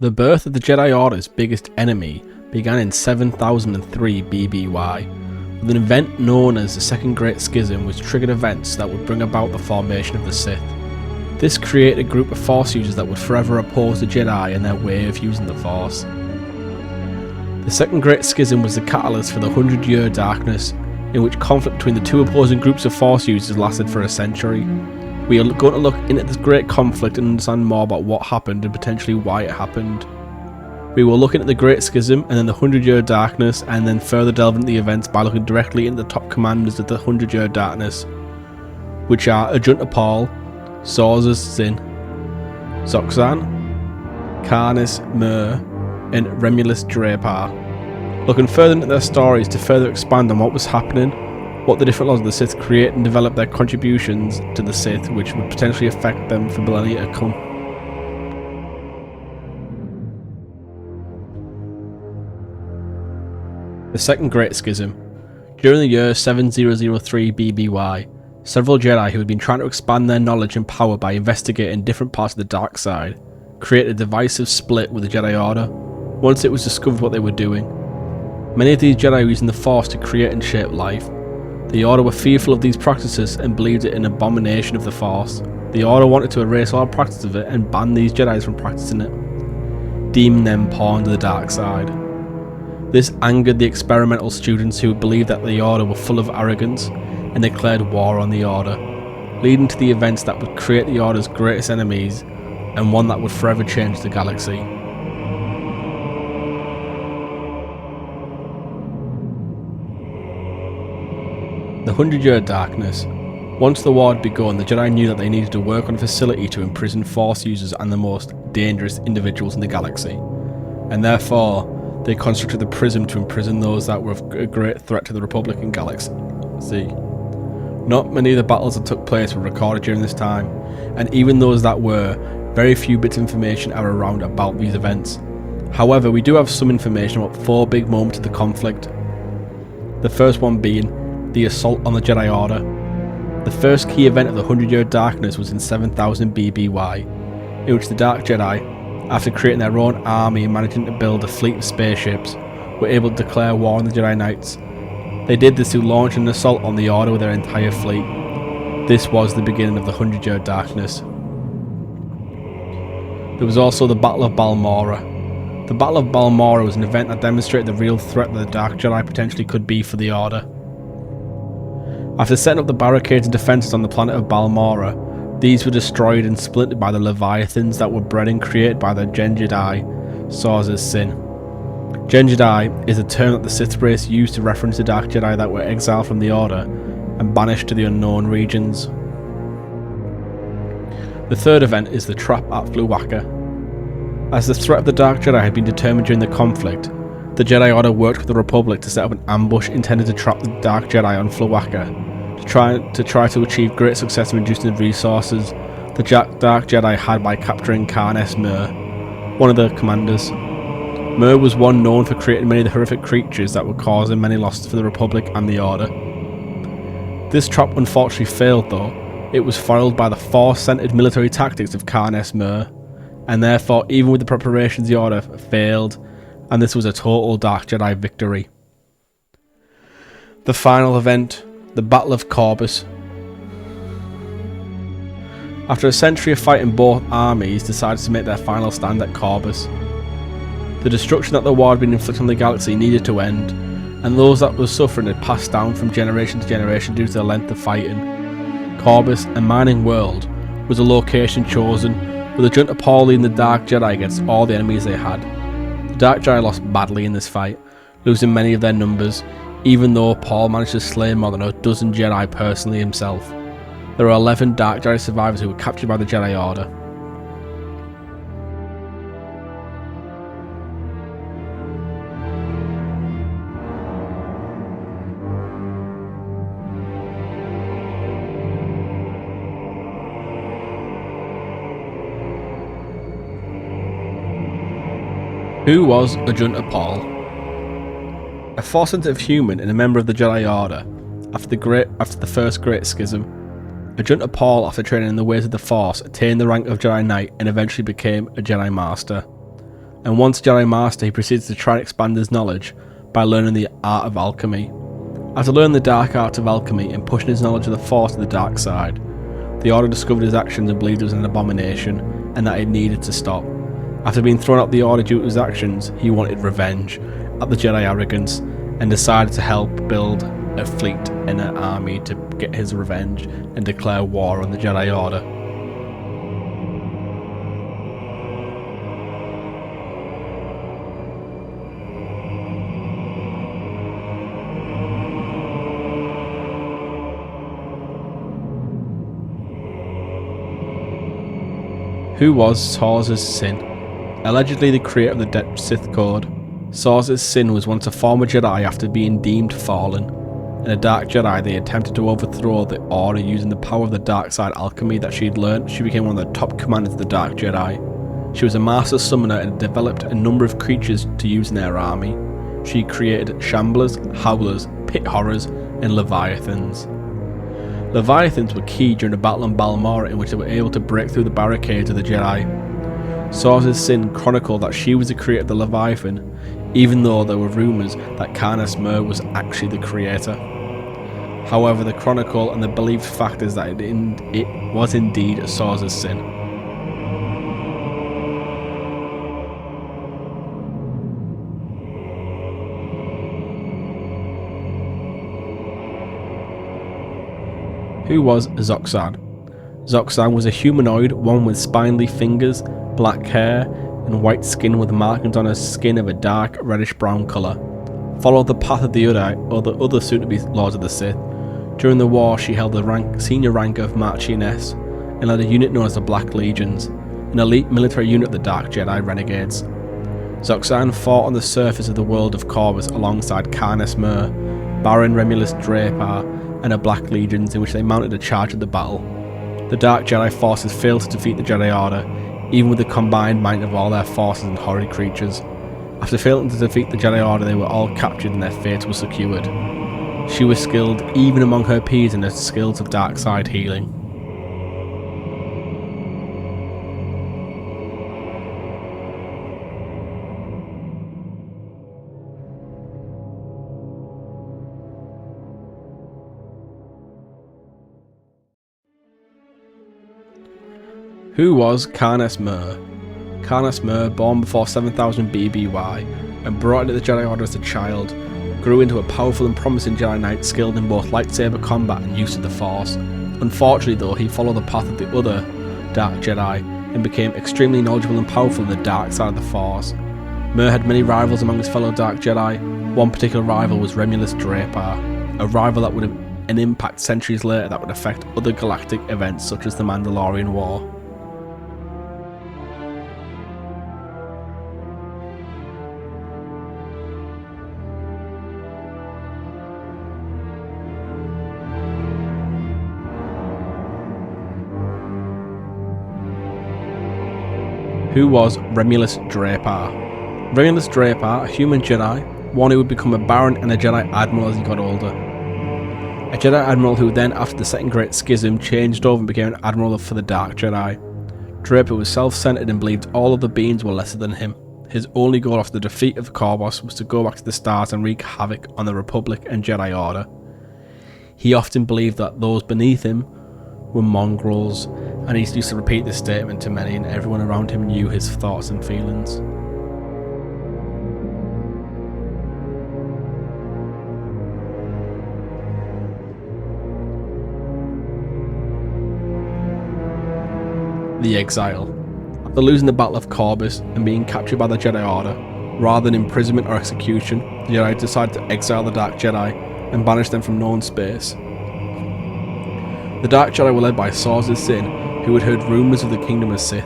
The birth of the Jedi Order's biggest enemy began in 7003 BBY, with an event known as the Second Great Schism, which triggered events that would bring about the formation of the Sith. This created a group of Force users that would forever oppose the Jedi and their way of using the Force. The Second Great Schism was the catalyst for the 100-year darkness, in which conflict between the two opposing groups of Force users lasted for a century. We are going to look into this great conflict and understand more about what happened and potentially why it happened. We will look into the Great Schism and then the 100-year darkness, and then further delve into the events by looking directly into the top commanders of the 100-year darkness, which are Ajunta Pall, Sorzus Syn, XoXaan, Karness Muur, and Remulus Dreypa. Looking further into their stories to further expand on what was happening, what the different laws of the Sith create and develop their contributions to the Sith, which would potentially affect them for millennia to come. The Second Great Schism. During the year 7003 BBY, several Jedi who had been trying to expand their knowledge and power by investigating different parts of the dark side created a divisive split with the Jedi Order once it was discovered what they were doing. Many of these Jedi were using the Force to create and shape life. The Order were fearful of these practices and believed it an abomination of the Force. The Order wanted to erase all practice of it and ban these Jedi from practicing it, deeming them pawns of the dark side. This angered the experimental students who believed that the Order were full of arrogance and declared war on the Order, leading to the events that would create the Order's greatest enemies and one that would forever change the galaxy. The 100-year darkness. Once the war had begun, the Jedi knew that they needed to work on a facility to imprison Force users and the most dangerous individuals in the galaxy, and therefore they constructed the Prism to imprison those that were a great threat to the Republican galaxy. Not many of the battles that took place were recorded during this time, and even those that were, very few bits of information are around about these events. However, we do have some information about 4 big moments of the conflict. The first one being the assault on the Jedi Order. The first key event of the 100-year darkness was in 7000 BBY, in which the Dark Jedi, after creating their own army and managing to build a fleet of spaceships, were able to declare war on the Jedi Knights. They did this through launching an assault on the Order with their entire fleet. This was the beginning of the 100-year darkness. There was also the Battle of Balmorra. The Battle of Balmorra was an event that demonstrated the real threat that the Dark Jedi potentially could be for the Order. After setting up the barricades and defences on the planet of Balmorra, these were destroyed and splintered by the Leviathans that were bred and created by the Gen Jedi, Sorzus Syn. Gen Jedi is a term that the Sith race used to reference the Dark Jedi that were exiled from the Order and banished to the unknown regions. The third event is the trap at Flewhacker. As the threat of the Dark Jedi had been determined during the conflict, the Jedi Order worked with the Republic to set up an ambush intended to trap the Dark Jedi on Flewhacker. To try to achieve great success in reducing the resources the Dark Jedi had by capturing Karness Muur, one of the commanders. Muur was one known for creating many of the horrific creatures that were causing many losses for the Republic and the Order. This trap unfortunately failed though. It was foiled by the Force-centered military tactics of Karness Muur, and therefore even with the preparations the Order failed, and this was a total Dark Jedi victory. The final event, the Battle of Corbus. After a century of fighting, both armies decided to make their final stand at Corbus. The destruction that the war had been inflicted on the galaxy needed to end, and those that were suffering had passed down from generation to generation due to the length of fighting. Corbus, a mining world, was a location chosen, with Ajunta Pall leading the Dark Jedi against all the enemies they had. The Dark Jedi lost badly in this fight, losing many of their numbers, even though Pall managed to slay more than a dozen Jedi personally himself. There are 11 Dark Jedi survivors who were captured by the Jedi Order. Who was Ajunta Pall? A Force-sensitive human and a member of the Jedi Order. After the first Great Schism, Ajunta Pall, after training in the ways of the Force, attained the rank of Jedi Knight and eventually became a Jedi Master. and once a Jedi Master, he proceeds to try and expand his knowledge by learning the art of alchemy. After learning the dark art of alchemy and pushing his knowledge of the Force to the dark side, the Order discovered his actions and believed it was an abomination and that it needed to stop. After being thrown out of the Order due to his actions, he wanted revenge at the Jedi arrogance and decided to help build a fleet and an army to get his revenge and declare war on the Jedi Order. Who was Sorzus Syn? Allegedly the creator of the Sith Code, Sorzus Syn was once a former Jedi after being deemed fallen. In a Dark Jedi, they attempted to overthrow the Order using the power of the dark side alchemy that she'd learnt. She became one of the top commanders of the Dark Jedi. She was a master summoner and developed a number of creatures to use in their army. She created Shamblers, Howlers, Pit Horrors, and Leviathans. Leviathans were key during the battle on Balmorra, in which they were able to break through the barricades of the Jedi. Sorzus Syn chronicled that she was the creator of the Leviathan, even though there were rumours that Karness Muur was actually the creator. However, the chronicle and the believed fact is that it was indeed Sorzus Syn. Who was XoXaan? XoXaan was a humanoid, one with spindly fingers, black hair, and white skin with markings on her skin of a dark reddish-brown colour. Followed the path of the other soon-to-be Lords of the Sith. During the war, she held the senior rank of Marchioness and led a unit known as the Black Legions, an elite military unit of the Dark Jedi Renegades. XoXaan fought on the surface of the world of Corvus alongside Karness Muur, Baron Remulus Dreypa, and her Black Legions, in which they mounted a charge of the battle. The Dark Jedi forces failed to defeat the Jedi Order, even with the combined might of all their forces and horrid creatures. After failing to defeat the Jedi Order, they were all captured and their fate was secured. She was skilled even among her peers in her skills of dark side healing. Who was Karness Muur? Karness Muur, born before 7000 BBY and brought into the Jedi Order as a child, grew into a powerful and promising Jedi Knight skilled in both lightsaber combat and use of the Force. Unfortunately though, he followed the path of the other Dark Jedi and became extremely knowledgeable and powerful in the dark side of the Force. Muur had many rivals among his fellow Dark Jedi. One particular rival was Remulus Dreypa, a rival that would have an impact centuries later that would affect other galactic events such as the Mandalorian War. Who was Remulus Dreypa? Remulus Dreypa, a human Jedi, one who would become a Baron and a Jedi Admiral as he got older. A Jedi Admiral who then, after the Second Great Schism, changed over and became an Admiral for the Dark Jedi. Dreypa was self-centered and believed all other beings were lesser than him. His only goal after the defeat of Corvus was to go back to the stars and wreak havoc on the Republic and Jedi Order. He often believed that those beneath him were mongrels, and he used to repeat this statement to many, and everyone around him knew his thoughts and feelings. The Exile. After losing the Battle of Corvus and being captured by the Jedi Order, rather than imprisonment or execution, the Jedi decided to exile the Dark Jedi and banish them from known space. The Dark Jedi were led by Sorzus Syn, who had heard rumours of the Kingdom of Sith.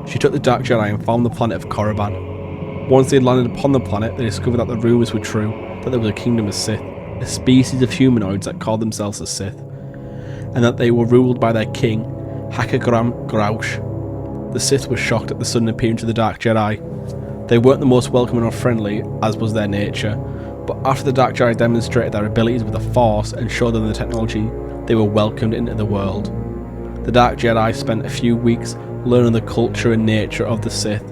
She took the Dark Jedi and found the planet of Korriban. Once they had landed upon the planet, they discovered that the rumours were true, that there was a Kingdom of Sith, a species of humanoids that called themselves the Sith, and that they were ruled by their king, Hakagram Grouch. The Sith were shocked at the sudden appearance of the Dark Jedi. They weren't the most welcoming or friendly, as was their nature, but after the Dark Jedi demonstrated their abilities with the Force and showed them the technology, they were welcomed into the world. The Dark Jedi spent a few weeks learning the culture and nature of the Sith,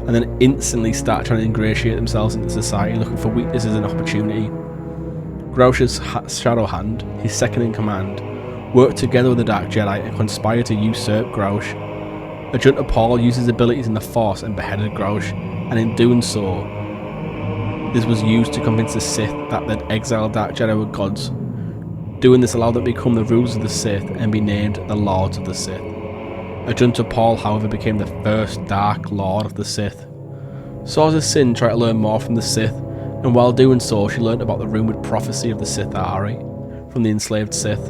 and then instantly start trying to ingratiate themselves into society, looking for weaknesses and opportunity. Grouch's Shadow Hand, his second in command, worked together with the Dark Jedi and conspired to usurp Grouch. Ajunta Pall used his abilities in the Force and beheaded Grouch, and in doing so, this was used to convince the Sith that the exiled Dark Jedi were gods. Doing this allowed them to become the rulers of the Sith and be named the Lords of the Sith. Ajunta Pall, however, became the first Dark Lord of the Sith. Sorzus Syn tried to learn more from the Sith, and while doing so, she learned about the rumoured prophecy of the Sithari from the enslaved Sith,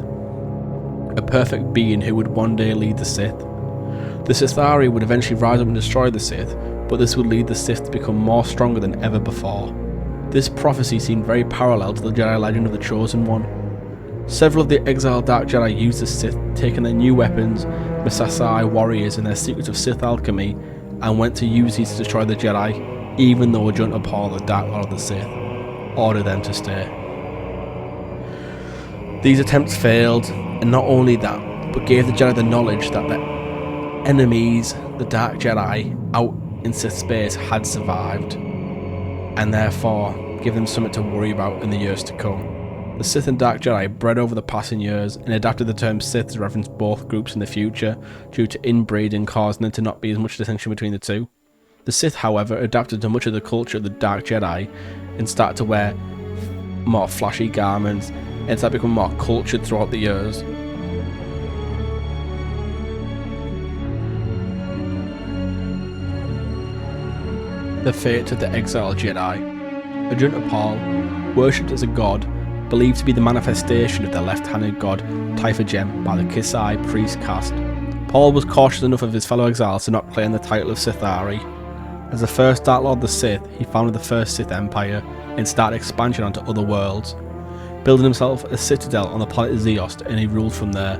a perfect being who would one day lead the Sith. The Sithari would eventually rise up and destroy the Sith, but this would lead the Sith to become more stronger than ever before. This prophecy seemed very parallel to the Jedi legend of the Chosen One. Several of the exiled Dark Jedi used the Sith, taking their new weapons, Masasai warriors and their secrets of Sith alchemy, and went to use these to destroy the Jedi, even though Ajunta Pall, the Dark Lord of the Sith, ordered them to stay. These attempts failed, and not only that, but gave the Jedi the knowledge that their enemies, the Dark Jedi, out in Sith space had survived, and therefore give them something to worry about in the years to come. The Sith and Dark Jedi bred over the passing years and adapted the term Sith to reference both groups in the future due to inbreeding causing there to not be as much distinction between the two. The Sith, however, adapted to much of the culture of the Dark Jedi and started to wear more flashy garments and started becoming more cultured throughout the years. The fate of the exiled Jedi. Ajunta Pall, worshipped as a god, believed to be the manifestation of the left-handed god Typhagem by the Kisai priest caste. Pall was cautious enough of his fellow exiles to not claim the title of Sithari. As the first Dark Lord of the Sith, he founded the first Sith Empire and started expansion onto other worlds, building himself a citadel on the planet Zeost, and he ruled from there.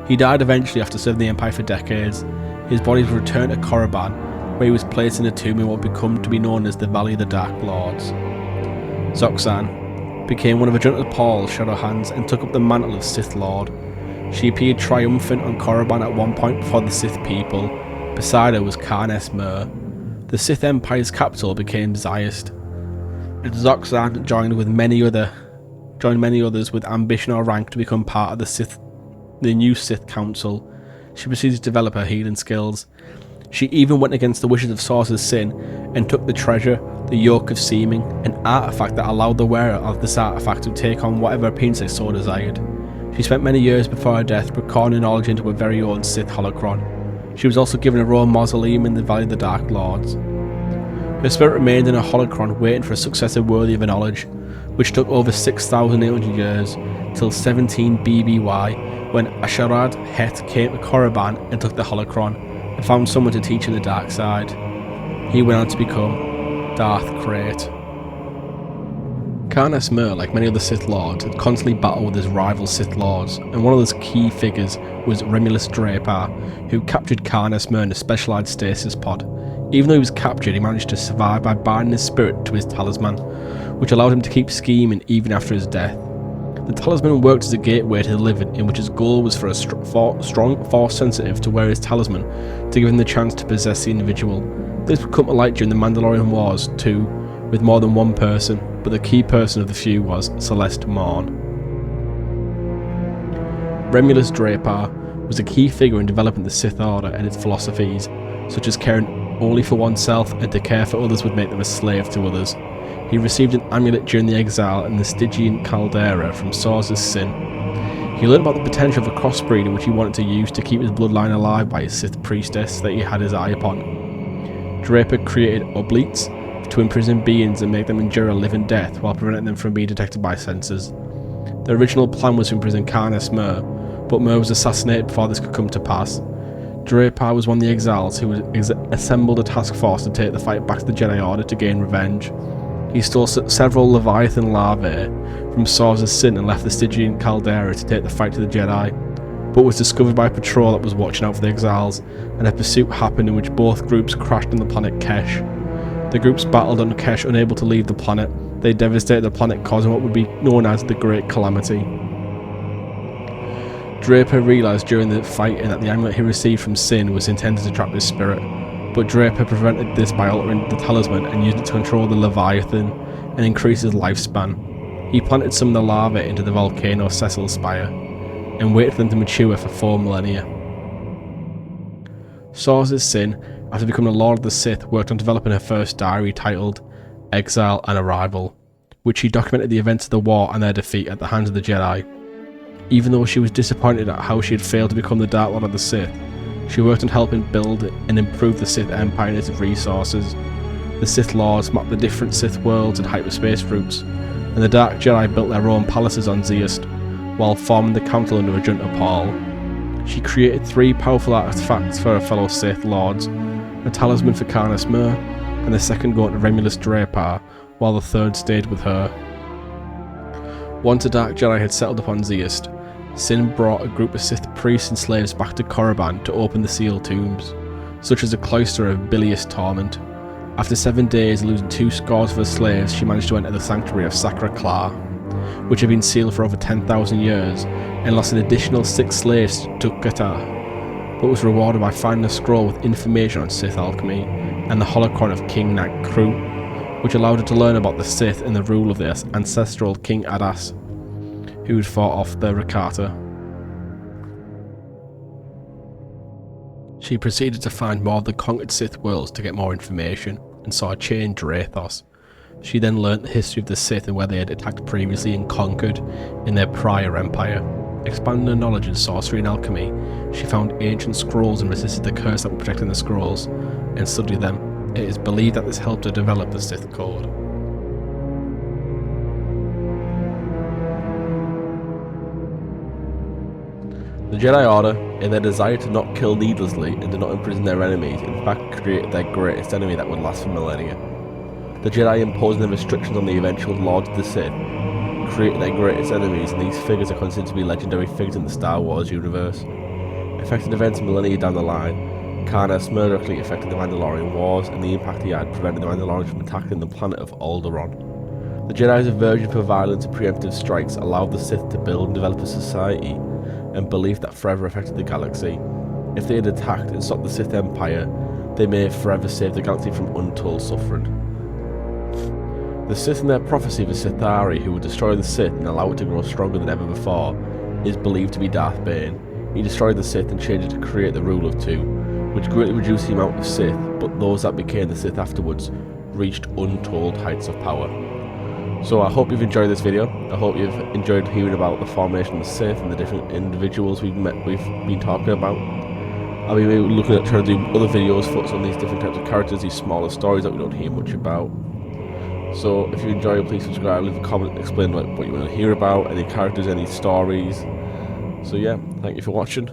He died eventually after serving the Empire for decades. His body was returned to Korriban, where he was placed in a tomb in what would become to be known as the Valley of the Dark Lords. XoXaan became one of Ajunta Pall's shadow hands and took up the mantle of Sith Lord. She appeared triumphant on Korriban at one point before the Sith people. Beside her was Karness Muur. The Sith Empire's capital became Zeost. XoXaan joined many others with ambition or rank to become part of the new Sith Council. She proceeded to develop her healing skills. She even went against the wishes of Sorzus Syn and took the treasure, the Yoke of Seeming, an artifact that allowed the wearer of this artifact to take on whatever appearance they so desired. She spent many years before her death recording knowledge into her very own Sith holocron. She was also given a royal mausoleum in the Valley of the Dark Lords. Her spirit remained in her holocron waiting for a successor worthy of her knowledge, which took over 6,800 years, till 17 BBY, when Asharad Het came to Korriban and took the holocron, and found someone to teach him the dark side. He went on to become Darth Krayt. Karness Muur, like many other Sith Lords, had constantly battled with his rival Sith Lords, and one of those key figures was Remulus Dreypa, who captured Karness Muur in a specialised stasis pod. Even though he was captured, he managed to survive by binding his spirit to his talisman, which allowed him to keep scheming even after his death. The talisman worked as a gateway to the living, in which his goal was for a strong Force sensitive to wear his talisman to give him the chance to possess the individual. This would come to light during the Mandalorian Wars too, with more than one person, but the key person of the few was Celeste Morn. Remulus Dreypa was a key figure in developing the Sith Order and its philosophies, such as caring only for oneself and to care for others would make them a slave to others. He received an amulet during the exile in the Stygian Caldera from Sorzus Syn. He learned about the potential of a crossbreeding which he wanted to use to keep his bloodline alive by his Sith priestess that he had his eye upon. Dreypa created oblates to imprison beings and make them endure a living death while preventing them from being detected by sensors. The original plan was to imprison Karness Muur, but Muur was assassinated before this could come to pass. Dreypa was one of the exiles who assembled a task force to take the fight back to the Jedi Order to gain revenge. He stole several Leviathan larvae from Sorzus Syn and left the Stygian Caldera to take the fight to the Jedi, but was discovered by a patrol that was watching out for the exiles, and a pursuit happened in which both groups crashed on the planet Kesh. The groups battled on Kesh, unable to leave the planet. They devastated the planet, causing what would be known as the Great Calamity. Dreypa realised during the fighting that the amulet he received from Syn was intended to trap his spirit. but Dreypa prevented this by altering the talisman and used it to control the Leviathan and increase his lifespan. He planted some of the lava into the volcano Cecil Spire and waited for them to mature for 4 millennia. Sorzus Syn, after becoming a Lord of the Sith, worked on developing her first diary titled Exile and Arrival, which she documented the events of the war and their defeat at the hands of the Jedi. Even though she was disappointed at how she had failed to become the Dark Lord of the Sith, she worked on helping build and improve the Sith Empire and its resources. The Sith Lords mapped the different Sith worlds and hyperspace routes, and the Dark Jedi built their own palaces on Zeust, while forming the Council under Ajunta Pall. She created 3 powerful artifacts for her fellow Sith Lords, a talisman for Karness Muur, and the second going to Remulus Dreypa, while the third stayed with her. Once a Dark Jedi had settled upon Zeust, Syn brought a group of Sith priests and slaves back to Korriban to open the sealed tombs, such as the cloister of Bilious Torment. After 7 days and losing 2 scores of her slaves, she managed to enter the sanctuary of Sacra Claw, which had been sealed for over 10,000 years, and lost an additional 6 slaves to Qatar, but was rewarded by finding a scroll with information on Sith alchemy and the holocron of King Nag Kru, which allowed her to learn about the Sith and the rule of their ancestral King Adas, who had fought off the Rakata. She proceeded to find more of the conquered Sith worlds to get more information, and saw a chained Draethos. She then learnt the history of the Sith and where they had attacked previously and conquered in their prior empire. Expanding her knowledge in sorcery and alchemy, she found ancient scrolls and resisted the curse that was protecting the scrolls, and studied them. It is believed that this helped her develop the Sith Code. The Jedi Order, in their desire to not kill needlessly and to not imprison their enemies, in fact created their greatest enemy that would last for millennia. The Jedi imposing their restrictions on the eventual Lords of the Sith created their greatest enemies, and these figures are considered to be legendary figures in the Star Wars universe. Affecting events millennia down the line, Karness Muur directly affected the Mandalorian Wars, and the impact he had prevented the Mandalorians from attacking the planet of Alderaan. The Jedi's aversion for violence and preemptive strikes allowed the Sith to build and develop a society and belief that forever affected the galaxy. If they had attacked and stopped the Sith Empire, they may have forever saved the galaxy from untold suffering. The Sith and their prophecy of a Sithari who would destroy the Sith and allow it to grow stronger than ever before is believed to be Darth Bane. He destroyed the Sith and changed it to create the rule of 2, which greatly reduced the amount of Sith, but those that became the Sith afterwards reached untold heights of power. So I hope you've enjoyed this video. I hope you've enjoyed hearing about the formation of the Sith and the different individuals we've been talking about. I'll be looking at trying to do other videos focused on these different types of characters, these smaller stories that we don't hear much about. So if you enjoy it, please subscribe, leave a comment, explain what you want to hear about, any characters, any stories. So yeah, thank you for watching.